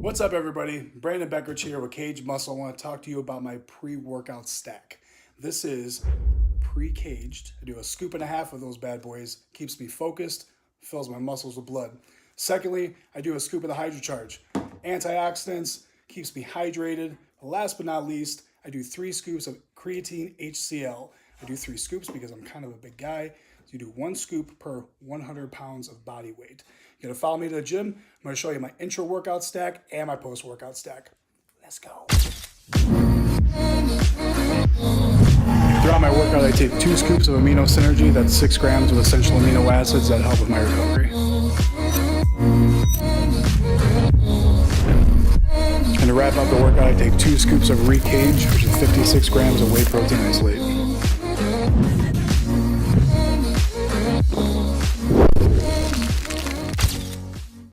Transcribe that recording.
What's up, everybody? Brandon Bekrich here with Kaged Muscle. I want to talk to you about my pre-workout stack. This is pre-caged. I do a scoop and a half of those bad boys. Keeps me focused, fills my muscles with blood. Secondly, I do a scoop of the HydroCharge. Antioxidants, keeps me hydrated. Last but not least, I do 3 scoops of creatine HCl. I do 3 scoops because I'm kind of a big guy. So you do 1 scoop per 100 pounds of body weight. You're gonna follow me to the gym. I'm gonna show you my intro workout stack and my post workout stack. Let's go. Throughout my workout, I take 2 scoops of amino synergy. That's 6 grams of essential amino acids that help with my recovery. And to wrap up the workout, I take 2 scoops of Re-Cage, which is 56 grams of whey protein isolate.